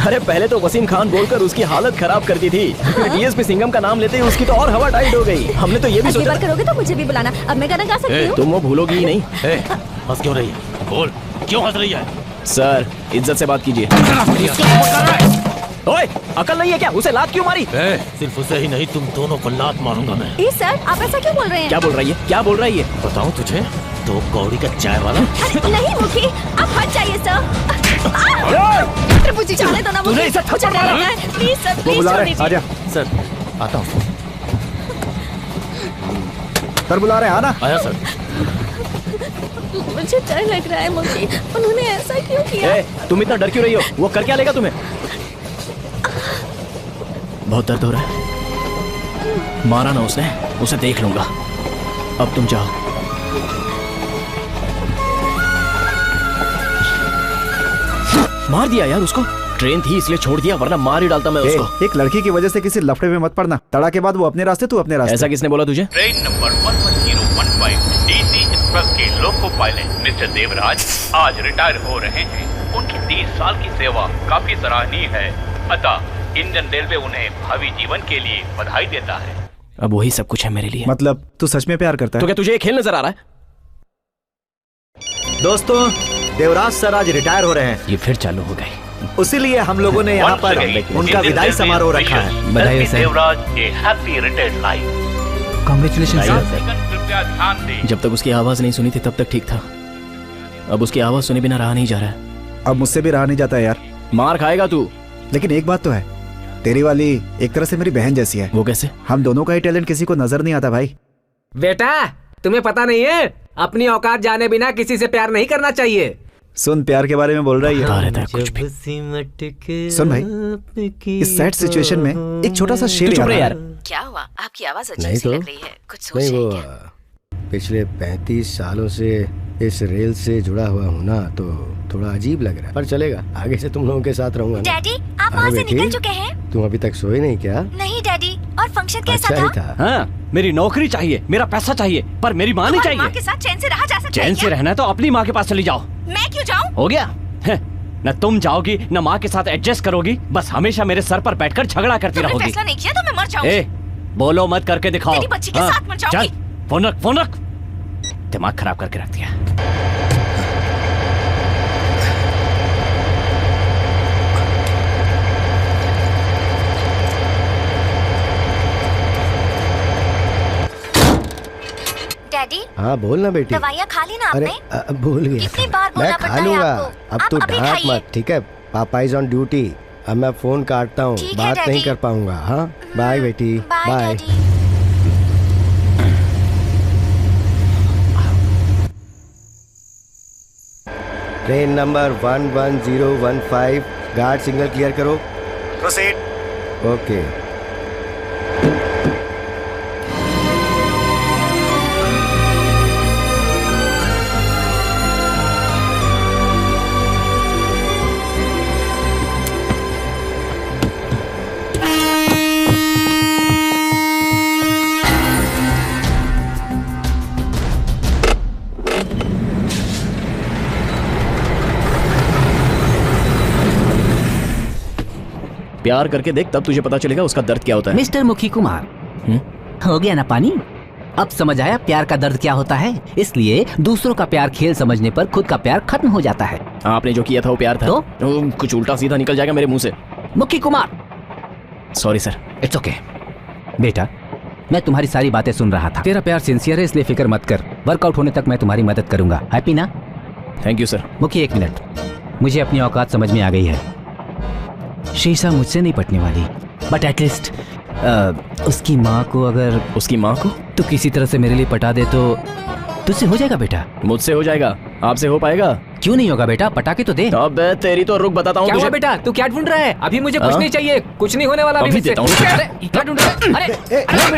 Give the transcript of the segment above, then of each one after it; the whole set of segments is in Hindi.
अरे पहले तो वसीम खान बोलकर उसकी हालत खराब कर दी थी, फिर डीएसपी सिंघम का नाम लेते ही उसकी तो और हवा टाइट हो गई। हमने तो ये भी सोचा करोगे तो मुझे भी बुलाना, अब मैं गाना गा सकती हूँ। तुम वो भूलोगी ही नहीं। हंस क्यों रही है? बोल, क्यों हंस रही है? सर इज्जत से बात कीजिए। ओए अकल नहीं है क्या? उसे लात क्यों मारी? सिर्फ उसे ही नहीं, तुम दोनों को लात मारूंगा मैं। सर आप ऐसा क्यों बोल रहे हैं? क्या बोल रही है? क्या बोल रही है? बताऊं तुझे? तो कौड़ी का चाय वाला। नहीं मुखी, आप हट जाइए सर। मुझे जाने दो ना मुखी। प्लीज सर, प्लीज बुला रहे, आजा। सर आता हूँ। सर बुला रहे, आना। आया सर। मुझे डर लग रहा है मुखी, उन्होंने ऐसा क्यों किया? तुम इतना डर क्यों रही हो? वो कर क्या लेगा तुम्हें? बहुत दर्द हो रहा है। मारा ना उसने, उसे देख लूंगा। अब तुम जाओ। मार दिया यार उसको। ट्रेन थी इसलिए छोड़ दिया, वरना मार ही डालता मैं उसको। एक लड़की की वजह से किसी लफड़े में मत पड़ना। तड़ा के बाद वो अपने रास्ते, तू अपने रास्ते। ऐसा किसने बोला तुझे? ट्रेन नंबर 11015 डीसी एक्सप्रेस के लोको पायलट मिस्टर देवराज आज रिटायर हो रहे हैं। उनकी 30 साल की सेवा काफी सराहनीय है, अतः इंडियन रेलवे उन्हें भावी जीवन के लिए बधाई देता है। अब वही सब कुछ है मेरे लिए। मतलब तू सच में प्यार करता है? तो क्या तुझे ये खेल नजर आ रहा है? दोस्तों, देवराज सर आज रिटायर हो रहे हैं। ये फिर चालू हो गई। उसीलिए हम लोगों ने यहाँ पर उनका विदाई समारोह रखा है। बधाई सर। देवराज ए happy retired life. Congratulation sir. कृपया ध्यान दें। जब तक उसकी आवाज नहीं सुनी थी तब तक ठीक था, अब उसकी आवाज सुने बिना रहा नहीं जा रहा है। अब मुझसे भी रहा नहीं जाता यार। मार खाएगा तू। लेकिन एक बात तो है, तेरी वाली एक तरह से मेरी बहन जैसी है। वो कैसे? हम दोनों का ही टैलेंट किसी को नजर नहीं आता भाई। बेटा तुम्हें पता नहीं है, अपनी औकात जाने बिना किसी से प्यार नहीं करना चाहिए। सुन, प्यार के बारे में बोल रही है। कुछ भी। सुन भाई, इस सैड सिचुएशन में एक छोटा सा शेर यार। क्या हुआ? आपकी आवाज अजीब सी लग रही है, कुछ सोच रही है क्या? पिछले 35 सालों से इस रेल से जुड़ा हुआ हूँ ना, तो थोड़ा अजीब लग रहा है, पर चलेगा। आगे से तुम लोगों के साथ रहूंगा। डैडी आप वहाँ से निकल चुके हैं? तुम अभी तक सोए नहीं क्या? नहीं डैडी। और फंक्शन कैसा अच्छा था? हाँ, मेरी नौकरी चाहिए, मेरा पैसा चाहिए, पर मेरी माँ नहीं चाहिए। माँ के साथ चैन से रहा जा सकता है? चैन से रहना है तो अपनी माँ के पास चली जाओ। मैं क्यों जाऊँ? हो गया? न तुम जाओगी न माँ के साथ एडजस्ट करोगी, बस हमेशा मेरे सर पर बैठकर झगड़ा करती रहोगी। फैसला नहीं किया तो मैं मर जाऊंगी। बोलो मत, करके दिखाओ। तेरी बच्ची के साथ मर जाऊंगी। चल फोन रख। दिमाग खराब करके रख दिया। डैडी। हाँ बोल ना बेटी। दवाइयाँ खा ली ना आपने? अरे भूल गया। कितनी बार बोलना पड़ता है आपको? मैं खा लूंगा। अब तू डांट मत, ठीक है? पापा इज ऑन ड्यूटी। अब मैं फोन काटता हूँ, बात नहीं कर पाऊंगा। हाँ बाय बेटी, bye. Train number 11015 guard signal clear करो। प्रोसीड। ओके। प्यार करके देख, तब तुझे पता चलेगा उसका दर्द क्या होता है। मिस्टर मुखी कुमार, हो गया ना पानी? अब समझ आया प्यार का दर्द क्या होता है। इसलिए दूसरों का प्यार खेल समझने पर खुद का प्यार खत्म हो जाता है। आपने जो किया था वो प्यार था? तो? कुछ उल्टा सीधा निकल जाएगा मेरे मुंह से। मुखी Kumar. Sorry sir. It's okay. बेटा मैं तुम्हारी सारी बातें सुन रहा था। तेरा प्यार सिंसियर है, इसलिए फिक्र मत कर। वर्कआउट होने तक मैं तुम्हारी मदद करूंगा। हैप्पी ना? Thank you sir. मुखी एक मिनट, मुझे अपनी औकात समझ में आ गई है। शीशा मुझसे नहीं पटने वाली, बट एटलीस्ट उसकी माँ को, अगर उसकी माँ को तो किसी तरह से मेरे लिए पटा दे तो तुझसे हो जाएगा बेटा। मुझसे हो जाएगा, आपसे हो पाएगा? क्यों नहीं होगा बेटा, पटा के तो दे। अब तेरी तो रुक बताता हूँ। क्या हुआ बेटा, तू क्या ढूंढ रहा है? अभी मुझे कुछ नहीं चाहिए, कुछ नहीं होने वाला अभी देता हूँ। क्या ढूंढ रहा है? अरे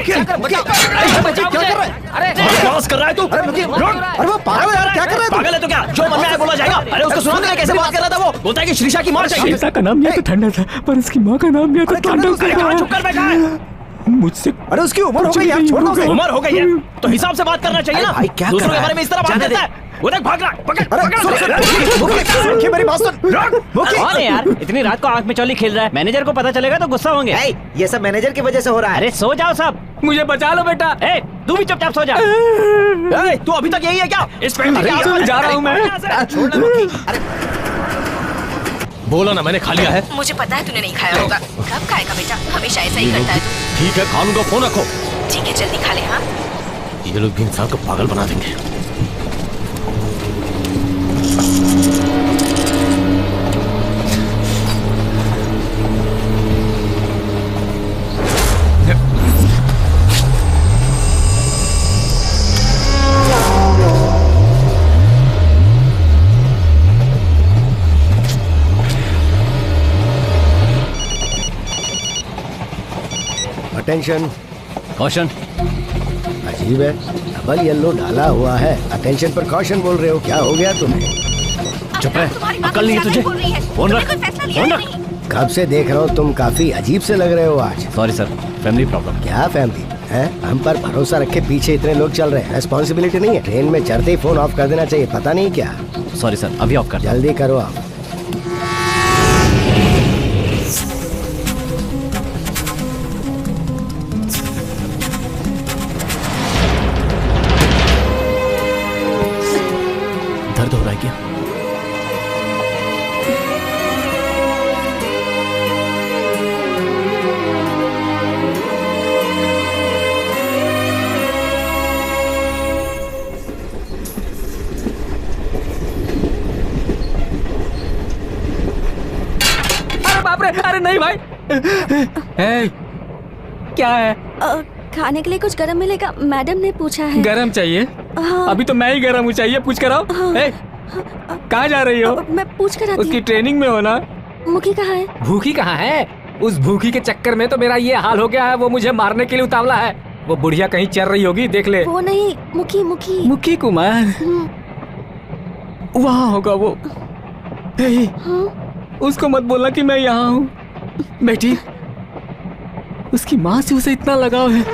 क्या कर रहा है तू? अरे वो पागल है, क्या कर रहा है? पागल है तो क्या, जो मन में आया बोला जाएगा। अरे उसको सुना नहीं कैसे बात कर रहा था वो? बोलता है कि श्रीषा की माँ चाहिए। श्रीषा का नाम लिया तो ठंडा था, पर उसकी माँ का नाम लिया तो तांडव कर रहा है। चुप कर बैठा है मुझसे। अरे उसकी उम्र हो गई यार, छोड़ दो उसे। उम्र हो गई है तो हिसाब से बात करना चाहिए ना। भाई क्या दूसरों के बारे में इस तरह बात करता है? वो देख भाग रहा। पकड़ मुखी मेरी बात सुन। कौन है यार? इतनी रात को आंख में चौली खेल रहा है। मैनेजर को पता चलेगा तो गुस्सा होंगे। ये सब मैनेजर की वजह से हो रहा है। अरे सो जाओ सब। मुझे बचा लो बेटा। तू भी चुपचाप सो जा। तू अभी तक यही है क्या? इस पे जा रहा हूँ मैं। बोला ना मैंने खा लिया है। मुझे पता है तूने नहीं खाया होगा। कब खाएगा बेटा? हमेशा ऐसा ही करता है तू। ठीक है, खा लूंगा, फोन रखो। ठीक है जल्दी खा ले। हाँ ये लोग भी इंसान को पागल बना देंगे। अटेंशन। कॉशन। अजीब है, डबल येलो डाला हुआ है। अटेंशन पर कॉशन बोल रहे हो, क्या हो गया तुम्हें? चुप रहे, अकल नहीं है तुझे। फोन रख, फोन रख। कब से देख रहा हूँ, तुम काफी अजीब से लग रहे हो आज। Sorry sir, family problem. क्या फैमिली है? हम पर भरोसा रखे पीछे इतने लोग चल रहे हैं, रेस्पॉन्सिबिलिटी नहीं है? ट्रेन में चढ़ते ही फोन ऑफ कर देना चाहिए, पता नहीं क्या। सॉरी सर, अभी ऑफ कर। जल्दी करो आप। दर्द हो रहा है क्या? अरे बाप रे, अरे नहीं भाई। क्या है? खाने के लिए कुछ गरम मिलेगा? मैडम ने पूछा है। गरम चाहिए? हाँ। अभी तो मैं ही गरम हूँ, चाहिए पूछ कर आओ। कहाँ जा रही हो? मैं पूछ कर आती उसकी ट्रेनिंग में हो ना? मुखी कहाँ है? भूखी कहाँ है? उस भूखी के चक्कर में तो मेरा ये हाल हो गया है। वो मुझे मारने के लिए उतावला है। वो बुढ़िया कहीं चल रही होगी, देख ले। वो नहीं, मुखी मुखी मुखी कुमार वहाँ होगा वो। उसको मत बोलना कि मैं यहाँ हूँ। बेटी, उसकी माँ से उसे इतना लगाव है।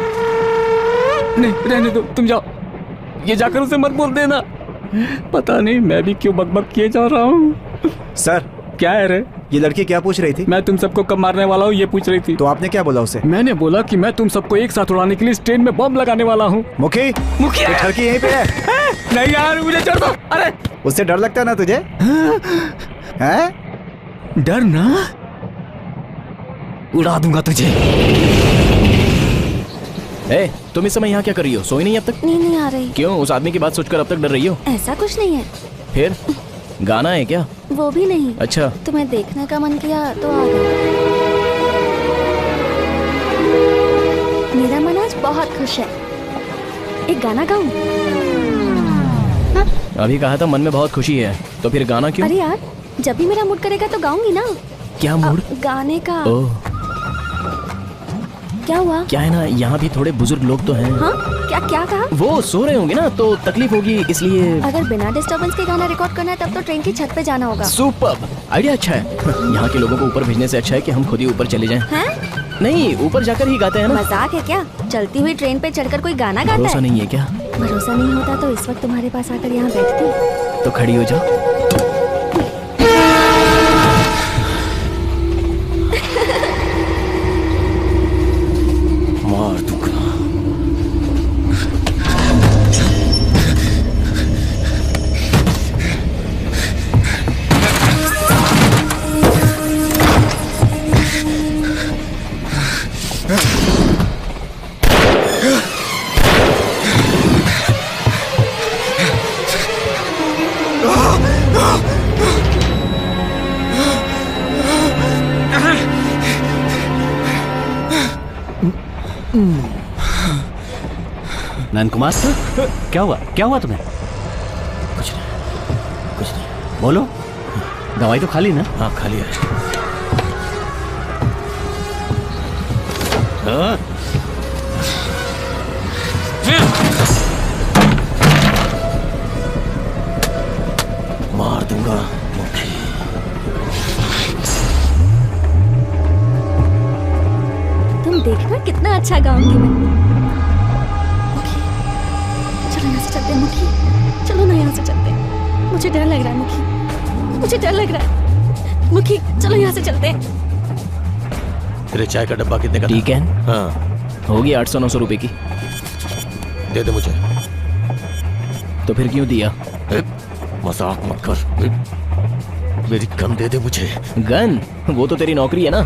नहीं रहने दो, तुम जाओ। ये जाकर उसे मत बोल देना। पता नहीं मैं भी क्यों बकबक किए जा रहा हूँ। सर क्या है रे? ये लड़की क्या पूछ रही थी? मैं तुम सबको कब मारने वाला हूँ ये पूछ रही थी। तो आपने क्या बोला उसे? मैंने बोला कि मैं तुम सबको एक साथ उड़ाने के लिए इस ट्रेन में बम लगाने वाला हूँ। मुखी, मुखी लड़की यहीं पे है। नहीं यार, मुझे छोड़ दो। अरे उससे डर लगता है ना तुझे? हैं? डर ना? उड़ा दूंगा तुझे। तुम इस समय यहाँ क्या कर रही हो? सोई नहीं अब तक? नींद नहीं आ रही। क्यों? उस आदमी की बात सोचकर अब तक डर रही हो? ऐसा कुछ नहीं है। फिर गाना है क्या? वो भी नहीं। अच्छा, तुम्हें देखने का मन किया तो आ गया। मेरा मन आज बहुत खुश है। एक गाना गाऊं? अभी कहा था मन में बहुत खुशी है, तो फिर गाना क्यों? अरे यार, जब भी मेरा मूड करेगा तो गाऊंगी ना। क्या मूड? गाने का। ओह, क्या हुआ? क्या है ना, यहाँ भी थोड़े बुजुर्ग लोग तो हैं। हाँ? क्या क्या कहा? वो सो रहे होंगे ना, तो तकलीफ होगी इसलिए। अगर बिना डिस्टरबेंस के गाना रिकॉर्ड करना है तब तो ट्रेन की छत पे जाना होगा। सुपर्ब, आइडिया अच्छा है। यहाँ के लोगों को ऊपर भेजने से अच्छा है कि हम खुद ही ऊपर चले जाएं। हैं? नहीं, ऊपर जाकर ही गाते हैं ना। मजाक है क्या? चलती हुई ट्रेन पे चढ़कर कोई गाना गाता भरोसा है? नहीं है क्या? भरोसा नहीं होता तो इस वक्त तुम्हारे पास आकर यहाँ बैठती। तो खड़ी हो जाओ। मार दूंगा। नंद कुमार, क्या हुआ? क्या हुआ तुम्हें? कुछ नहीं। बोलो। दवाई तो खा ली ना? हाँ, खा लिया। हाँ? मार दूंगा मुखी। तुम देखना कितना अच्छा गाऊंगी मैं। चलो यहाँ से चलते हैं मुखी, चलो ना यहाँ से चलते हैं। मुझे डर लग रहा है मुखी, मुझे डर लग रहा है। मुखी चलो यहाँ से चलते हैं। तेरे चाय का डब्बा कितने का? ठीक है, हाँ होगी 800-900 रुपए की। दे दे मुझे। तो फिर क्यों दिया? मजाक मत कर, मेरी गन दे दे मुझे। गन? वो तो तेरी नौकरी है ना,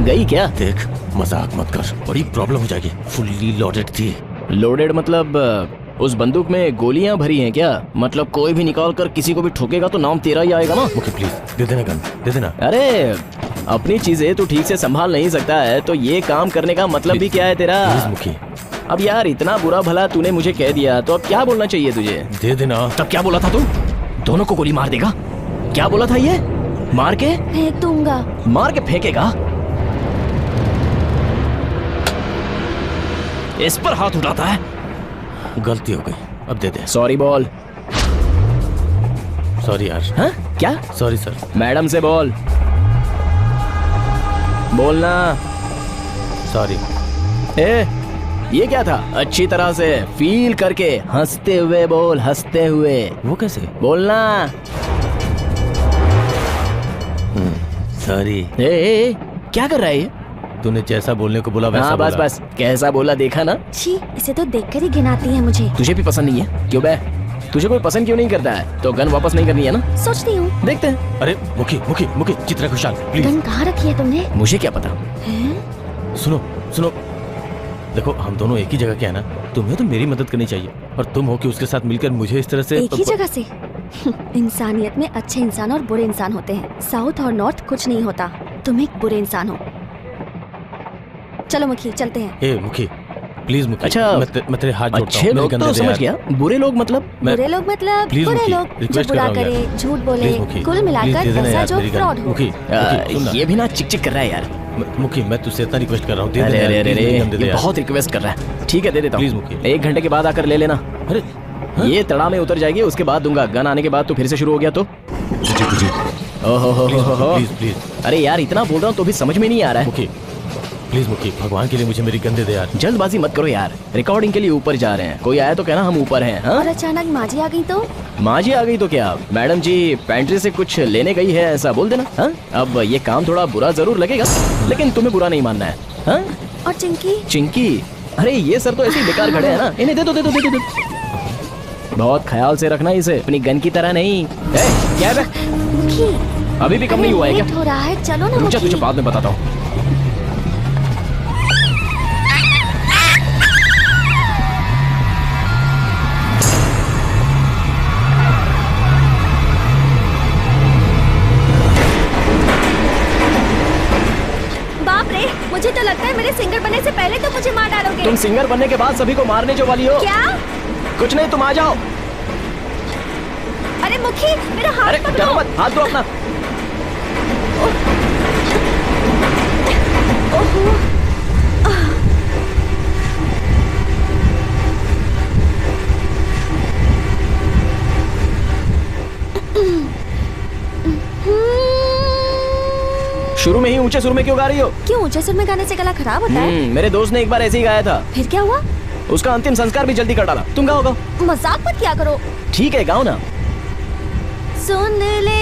गई क्या? देख मजाक मत कर, बड़ी प्रॉब्लम हो जाएगी। फुल्ली लोडेड थी। लोडेड मतलब उस बंदूक में गोलियां भरी हैं क्या? मतलब कोई भी निकाल कर किसी को भी ठोकेगा तो नाम तेरा ही आएगा ना। मुखी प्लीज दे देना गन, दे देना। अरे अपनी चीजें तू ठीक से संभाल नहीं सकता है तो ये काम करने का मतलब भी क्या है तेरा? प्लीज मुखी। अब यार इतना बुरा भला तूने मुझे कह दिया तो अब क्या बोलना चाहिए तुझे? दे देना। तब क्या बोला था तू? दोनों को गोली मार देगा? क्या बोला था ये? मार के फेंक दूंगा। मार के फेंकेगा? इस पर हाथ उठाता है? गलती हो गई, अब दे दे। सॉरी बोल। सॉरी यार। हाँ? क्या? Sorry sir. मैडम से बोल, बोलना। सॉरी। ए, ये क्या था? अच्छी तरह से फील करके हंसते हुए बोल, हंसते हुए। वो कैसे? बोलना। सॉरी। ए, क्या कर रहा है ये? तूने जैसा बोलने को बोला वैसा हाँ, बस बोला। बस कैसा बोला देखा ना? छी, इसे तो देखकर ही घिनाती है मुझे। तुझे भी पसंद नहीं है? क्यों बे? तुझे कोई पसंद क्यों नहीं करता है? तो गन वापस नहीं करनी है ना? सोचती हूँ। देखते हैं। अरे मुखी मुखी मुखी, चित्रा खुशहाल प्लीज। गन कहाँ रखी है तुमने? मुझे क्या पता। सुनो सुनो, देखो हम दोनों एक ही जगह के हैं ना, तुम्हें तो मेरी मदद करनी चाहिए और तुम हो कि उसके साथ मिलकर मुझे इस तरह से। एक ही जगह से? इंसानियत में अच्छे इंसान और बुरे इंसान होते हैं, साउथ और नॉर्थ कुछ नहीं होता। तुम एक बुरे इंसान हो। चलो मुखी चलते हैं। ए मुखी प्लीज मुखी। अच्छा, मैं तेरे हाथ जोड़ता अच्छे हूँ। लोग तो समझ गया, बुरे लोग मतलब? बुरे लोग मतलब प्लीज बुरे मुखी, लोग जो रिक्वेस्ट बुरा कर रहा हूँ करे, यार। झूठ बोले, प्लीज मुखी, कुल प्लीज मिलाकर दे देना ऐसा यार जो मेरी गन। फ्रॉड हो। मुखी सुन ना। ये भी ना चिक चिक कर रहा है यार। मुखी मैं तुझसे इतना रिक्वेस्ट कर रहा हूँ, दे अरे दे अरे यार, अरे प्लीज मेरी गन दे दे ये यार। बहुत रिक्वेस्ट कर रहा है। ठीक है दे देता हूँ। प्लीज मुखी। 1 घंटे के बाद आकर ले लेना। अरे ये तड़ा में उतर जाएगी, उसके बाद दूंगा। गन आने के बाद तो फिर से शुरू हो गया तो? ओहो हो हो। Please please. अरे यार इतना बोल रहा हूँ तो भी समझ में नहीं आ रहा है। मुखी प्लीज मुखी, भगवान के लिए मुझे मेरी गन दे दे यार। जल्दबाजी मत करो यार, रिकॉर्डिंग के लिए ऊपर जा रहे हैं। कोई आया तो कहना हम ऊपर हैं। हाँ? और अचानक माजी आ गई तो? माजी आ गई तो क्या? मैडम जी पेंट्री से कुछ लेने गई है ऐसा बोल देना। हाँ? अब ये काम थोड़ा बुरा जरूर लगेगा लेकिन तुम्हें बुरा नहीं मानना है। हाँ? और चिंकी? चिंकी? अरे ये सर तो ऐसे ही बेकार खड़े हैं ना, इन्हें दे दो दे दो दे दो। बहुत ख्याल से रखना इसे, अपनी गन की तरह नहीं। क्या है? मुखी अभी भी कम नहीं हुआ है क्या? लेट हो रहा है, चलो ना रुक जा, मुखी। तुझे बाद में बताता हूँ। बाप रे, मुझे तो लगता है मेरे सिंगर बनने से पहले तो मुझे मार डालोगे। तुम सिंगर बनने के बाद सभी को मारने जो वाली हो। क्या? कुछ नहीं, तुम आ जाओ। अरे मुखी मेरा हाथ अरे पकड़ो। डरो मत, हाथ दो अपना। ओहो। शुरू में ही ऊंचे सुर में क्यों गा रही हो? क्यों ऊंचे सुर में गाने से गला खराब होता है? मेरे दोस्त ने एक बार ऐसे ही गाया था। फिर क्या हुआ? उसका अंतिम संस्कार भी जल्दी कर डाला। तुम गाओ गाओ। मजाक मत किया करो। ठीक है गाओ ना। सुन ले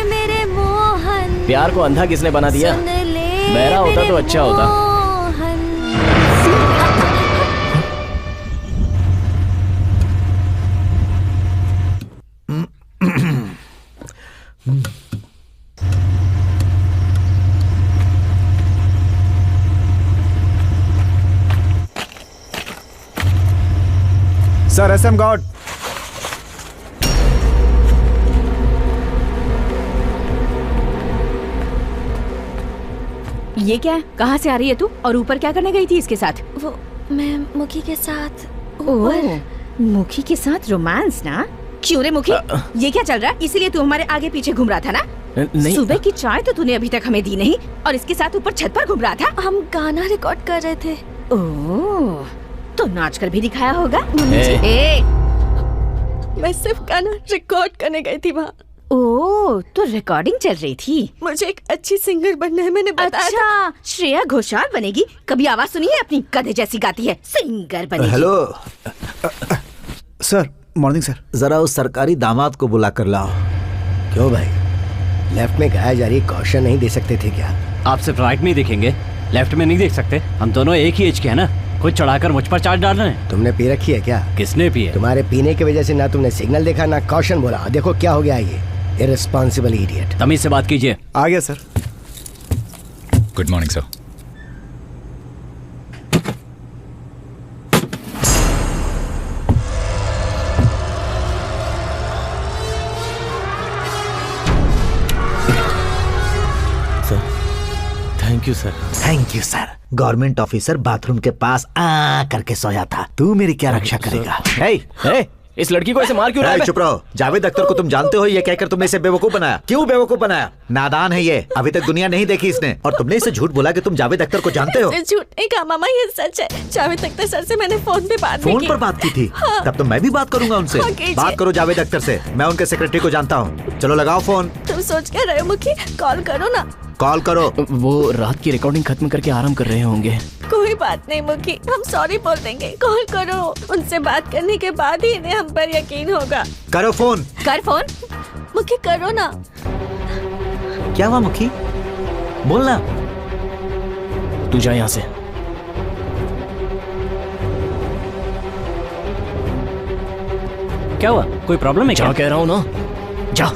मेरे मोहन, प्यार को अंधा किसने बना दिया? सुन ले बहरा होता मेरे तो अच्छा होता। मोहन। Sir SM God. ये क्या है? कहाँ से आ रही है तू? और ऊपर क्या करने गई थी इसके साथ? वो मैं मुखी के साथ ओह, मुखी के साथ रोमांस ना? क्यों रे मुखी, ये क्या चल रहा है? इसीलिए तू हमारे आगे पीछे घूम रहा था ना? नहीं। सुबह की चाय तो तूने अभी तक हमें दी नहीं और इसके साथ ऊपर छत पर घूम रहा था। हम गाना रिकॉर्ड कर रहे थे। ओह, तो नाच कर भी दिखाया होगा। मैं सिर्फ गाना रिकॉर्ड करने गई थी वहाँ। ओह, तो रिकॉर्डिंग चल रही थी। मुझे एक अच्छी सिंगर बनना है, मैंने बताया था। अच्छा, श्रेया घोषाल बनेगी? कभी आवाज सुनी है? अपनी गधे जैसी गाती है। सिंगर बनेगी। Hello sir, morning sir. जरा उस सरकारी दामाद को बुला कर लाओ। क्यों भाई, लेफ्ट में गाय जा रही कॉशन नहीं दे सकते थे क्या? आप सिर्फ राइट में ही देखेंगे, लेफ्ट में नहीं देख सकते? हम दोनों एक ही एज के हैं ना, कुछ चढ़ाकर मुझ पर चार्ज डाल रहे हैं। तुमने पी रखी है क्या? किसने पी है? तुम्हारे पीने की वजह से ना तुमने सिग्नल देखा ना कॉशन बोला। देखो क्या हो गया ये इररिस्पांसिबल इडियट। तमीज से बात कीजिए। आ गया sir. Good morning sir. Thank you sir. Thank you sir. Government officer bathroom के पास करके सोया था। तू मेरी क्या रक्षा करेगा? ए, इस लड़की को ऐसे मार क्यों रहा है? चुप रहो। जावेद अख्तर को तुम जानते हो, ये कहकर तुमने इसे बेवकूफ बनाया। क्यों बेवकूफ बनाया? नादान है ये, अभी तक दुनिया नहीं देखी इसने। और तुमने इसे झूठ बोला कि तुम जावेद अख्तर को जानते हो। झूठ नहीं कहा मामा, ये सच है। जावेद अख्तर सर से मैंने फोन पे बात की थी। हाँ। तब तो मैं भी बात करूंगा उनसे। बात करो जावेद अख्तर से, मैं उनके सेक्रेटरी को जानता हूँ। चलो लगाओ फोन। तुम सोच क्या रहे हो मुखी? कॉल करो ना। कॉल करो। वो रात की रिकॉर्डिंग खत्म करके आराम कर रहे होंगे। कोई बात नहीं मुखी, हम सॉरी बोल देंगे। कॉल करो, उनसे बात करने के बाद ही इन्हें हम पर यकीन होगा। करो फोन। कर फोन। मुखी करो ना। क्या हुआ मुखी? बोलना। तू जा यहाँ से। क्या हुआ, कोई प्रॉब्लम है क्या? कह रहा हूँ ना, जा।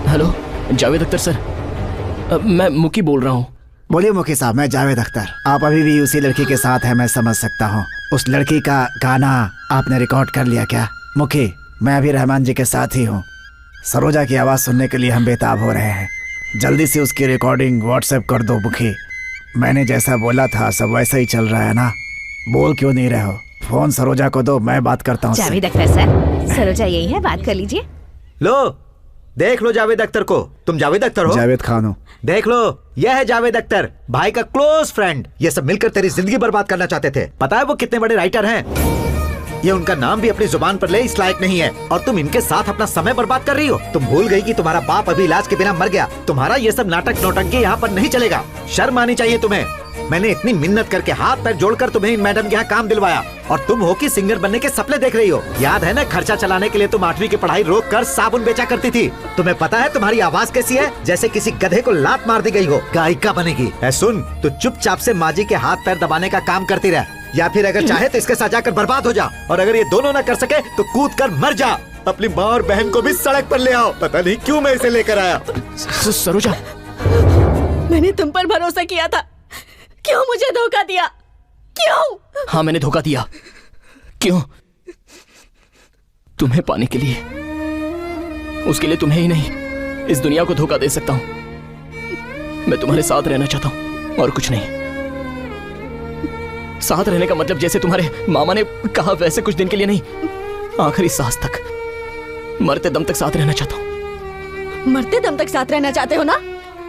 हेलो जावेद अख्तर सर, मैं मुकी बोल रहा हूँ। बोलिए मुकी साहब, मैं जावेद अख्तर। आप अभी भी उसी लड़की के साथ हैं, मैं समझ सकता हूँ। उस लड़की का गाना आपने रिकॉर्ड कर लिया क्या? मुकी, मैं अभी रहमान जी के साथ ही हूँ। सरोजा की आवाज़ सुनने के लिए हम बेताब हो रहे हैं। जल्दी से उसकी रिकॉर्डिंग व्हाट्सएप कर दो मुखी। मैंने जैसा बोला था सब वैसा ही चल रहा है ना? बोल क्यों नहीं रहे हो? फोन सरोजा को दो, मैं बात करता हूँ। जावेद अख्तर सर, सरोजा यही है, बात कर लीजिए। लो, देख लो जावेद अख्तर को। तुम जावेद अख्तर हो? जावेद खान हूँ। देख लो, यह है जावेद अख्तर, भाई का क्लोज फ्रेंड। ये सब मिलकर तेरी जिंदगी बर्बाद करना चाहते थे। पता है वो कितने बड़े राइटर हैं? ये उनका नाम भी अपनी जुबान पर ले इस लायक नहीं है, और तुम इनके साथ अपना समय बर्बाद कर रही हो। तुम भूल गई कि तुम्हारा बाप अभी इलाज के बिना मर गया। तुम्हारा ये सब नाटक नौटंकी यहाँ पर नहीं चलेगा। शर्म आनी चाहिए तुम्हें। मैंने इतनी मिन्नत करके हाथ पैर जोड़कर तुम्हें इन मैडम के यहाँ काम दिलवाया, और तुम हो कि सिंगर बनने के सपने देख रही हो। याद है ना, खर्चा चलाने के लिए तुम 8वीं की पढ़ाई रोक कर साबुन बेचा करती थी। तुम्हें पता है तुम्हारी आवाज कैसी है? जैसे किसी गधे को लात मार दी गई हो। गायिका बनेगी। सुन, तो चुपचाप से माँ जी के हाथ पैर दबाने का काम करती रह, या फिर अगर चाहे तो इसके साथ जाकर बर्बाद हो जा। और अगर ये दोनों ना कर सके तो कूद कर मर जा। अपनी माँ और बहन को भी सड़क पर ले आओ। पता नहीं क्यों मैं इसे लेकर आया। सरोजा, मैंने तुम पर भरोसा किया था, क्यों मुझे धोखा दिया? क्यों? हाँ, मैंने धोखा दिया। क्यों? तुम्हें पाने के लिए। उसके लिए तुम्हें ही नहीं, इस दुनिया को धोखा दे सकता हूं। मैं तुम्हारे साथ रहना चाहता हूं और कुछ नहीं। साथ रहने का मतलब जैसे तुम्हारे मामा ने कहा वैसे कुछ दिन के लिए नहीं, आखिरी सांस तक, मरते दम तक साथ रहना चाहता हूं। मरते दम तक साथ रहना चाहते हो ना?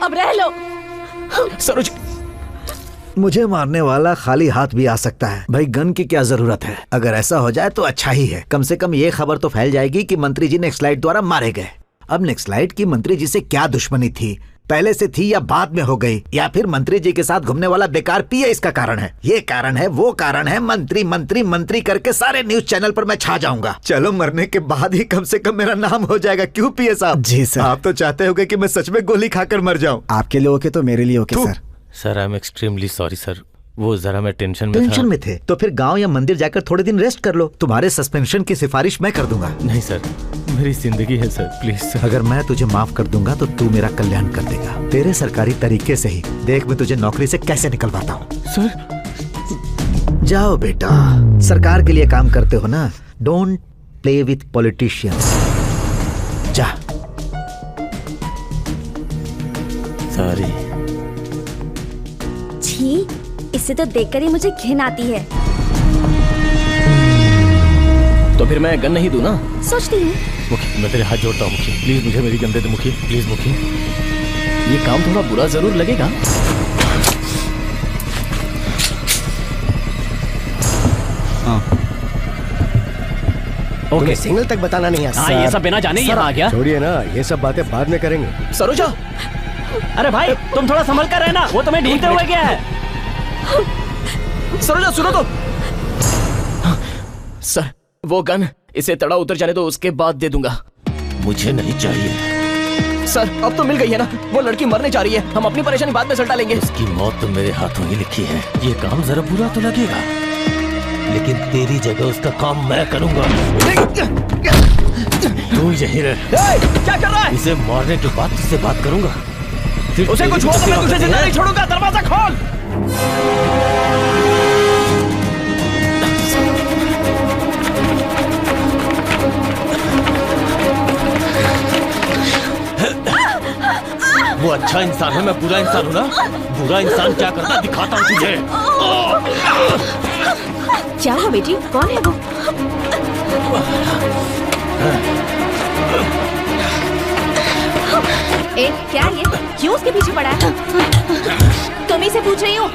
अब रह लो। सरोज, मुझे मारने वाला खाली हाथ भी आ सकता है भाई, गन की क्या जरूरत है? अगर ऐसा हो जाए तो अच्छा ही है। कम से कम ये खबर तो फैल जाएगी कि मंत्री जी नेक्सलाइट द्वारा मारे गए। अब नेक्सलाइट की मंत्री जी से क्या दुश्मनी थी? पहले से थी या बाद में हो गई? या फिर मंत्री जी के साथ घूमने वाला बेकार पिए इसका कारण है? ये कारण है, वो कारण है। मंत्री मंत्री मंत्री करके सारे न्यूज चैनल पर मैं छा जाऊंगा। चलो, मरने के बाद ही कम से कम मेरा नाम हो जाएगा। क्यों पिए साहब? जी सर। आप तो चाहते होगे कि मैं सच में गोली खाकर मर जाऊं। आपके लिए ओके तो मेरे लिए okay sir. Sir, I am extremely sorry sir. वो जरा मैं टेंशन में टेंशन में थे तो फिर गांव या मंदिर जाकर थोड़े दिन रेस्ट कर लो। तुम्हारे सस्पेंशन की सिफारिश मैं कर दूंगा। नहीं सर, मेरी जिंदगी है सर, प्लीज सर। अगर मैं तुझे माफ कर दूंगा तो तू मेरा कल्याण कर देगा, तेरे सरकारी तरीके से ही। देख मैं तुझे नौकरी से कैसे निकलवाता हूँ। सर, जाओ बेटा, सरकार के लिए काम करते हो ना। Don't play with politicians. जा। सॉरी। छी, इससे तो देखकर ही मुझे घिन आती है। तो फिर मैं गन नहीं दूं ना? सोचती हूँ। मुखी, मैं तेरे हाथ जोड़ता हूँ मुखी, प्लीज मुझे मेरी गन दे दे मुखी, प्लीज मुखी। ये काम थोड़ा बुरा जरूर लगेगा। हाँ। ओके, सिग्नल तक बताना नहीं आता। हाँ, ये सब बिना जाने ही आ गया। छोड़िए ना, ये सब बातें बाद में करेंगे। सरोजा, अरे भाई, तुम थोड़ा संभल कर रहना, वो तुम्हें ढूंढते हुए गया है। सरोजा सुनो तो। सर वो गन इसे तड़ा उतर जाने दो, उसके बाद दे दूंगा। मुझे नहीं चाहिए। सर अब तो मिल गई है ना, वो लड़की मरने जा रही है, हम अपनी परेशानी बाद में सल्टा लेंगे। इसकी मौत तो मेरे हाथों ही लिखी है। ये काम जरा बुरा तो लगेगा, लेकिन तेरी जगह उसका काम मैं करूंगा। तू यहीं रह। क्या कर रहा है? इसे मारने के बाद तुझसे बात करूंगा। उसे कुछ हुआ तो मैं तुझे जिंदा नहीं छोड़ूंगा। दरवाजा खोल। वो अच्छा इंसान है, मैं बुरा इंसान हूँ ना? बुरा इंसान क्या करता है दिखाता हूँ तुझे। क्या हुआ बेटी, कौन है वो? ए, क्या ये? क्यों उसके पीछे पड़ा है? तुम ही से पूछ रही हूँ।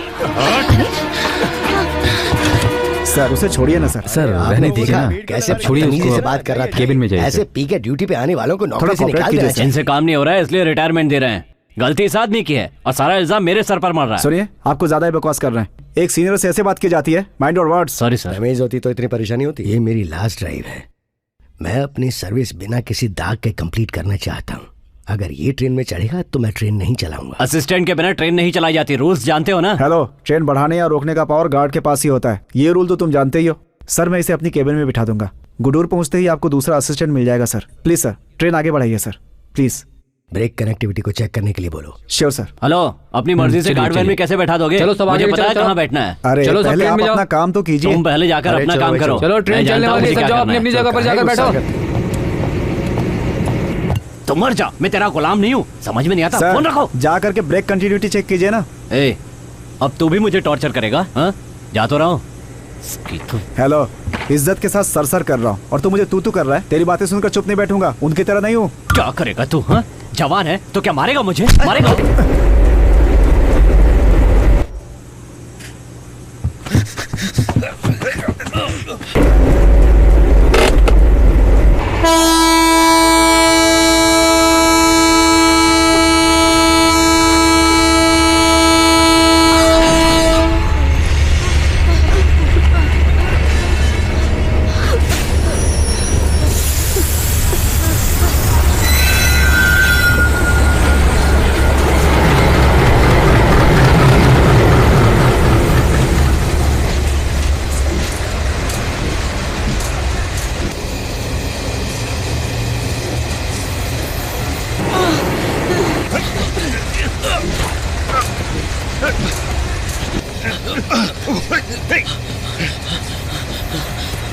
सर उसे छोड़िए ना सर। सर रहने दीजिए ना, कैसे छोड़िए उसको, से बात कर रहा था। केबिन में जाइए। ऐसे पी के ड्यूटी पे आने वालों को नौकरी से निकाल देना चाहिए। इनसे काम नहीं हो रहा है इसलिए रिटायरमेंट दे रहे हैं। गलती इस आदमी की है और सारा इल्जाम मेरे सर पर मर रहा है। सुनिए, आपको ज्यादा ही बकवास कर रहे हैं। एक सीनियर से ऐसे बात की जाती है? Mind your words. Sorry sir. Damage होती तो इतनी परेशानी होती। ये मेरी लास्ट ड्राइव है, मैं अपनी सर्विस बिना किसी दाग के कंप्लीट करना चाहता हूँ। अगर ये ट्रेन में चढ़ेगा तो मैं ट्रेन नहीं चलाऊंगा। असिस्टेंट के बिना ट्रेन नहीं चलाई जाती, रूल्स जानते हो ना? हेलो, ट्रेन बढ़ाने या रोकने का पावर गार्ड के पास ही होता है, ये रूल तो तुम जानते ही हो। सर मैं इसे अपनी केबिन में बिठा दूंगा, गुडूर पहुंचते ही आपको दूसरा असिस्टेंट मिल जाएगा। सर प्लीज सर, ट्रेन आगे बढ़ाइए सर प्लीज। ब्रेक कनेक्टिविटी को चेक करने के लिए बोलो। Sure sir. हेलो, अपनी मर्जी से गार्ड वैन में कैसे बैठा दोगे? चलो सब मुझे आगे पता है चलो, कहाँ बैठना है। अरे चलो, सब पहले ट्रेन आप में जाओ। अपना काम तो कीजिए। तुम पहले जाकर अपना काम करो। चलो ट्रेन मैं चलने जानता हूँ वाली है, मुझे सब क्या जाओ अपनी करना अपनी है। जगह पर जाकर बैठो। तुम मर जा, मैं तेरा गुलाम नहीं हूँ। समझ में नहीं आता? फोन रखो। जा करके ब्रेक कंटिन्यूटी चेक कीजिए ना। ए, अब तू भी मुझे टॉर्चर करेगा? हाँ, जा तो रहा हूँ। हेलो, इज्जत के साथ सर कर रहा हूँ और तू मुझे तू कर रहा है। तेरी बातें सुनकर चुप नहीं बैठूंगा, उनकी तरह नहीं हूँ। क्या करेगा तू? हाँ, जवान है तो क्या मारेगा मुझे? मारेगा?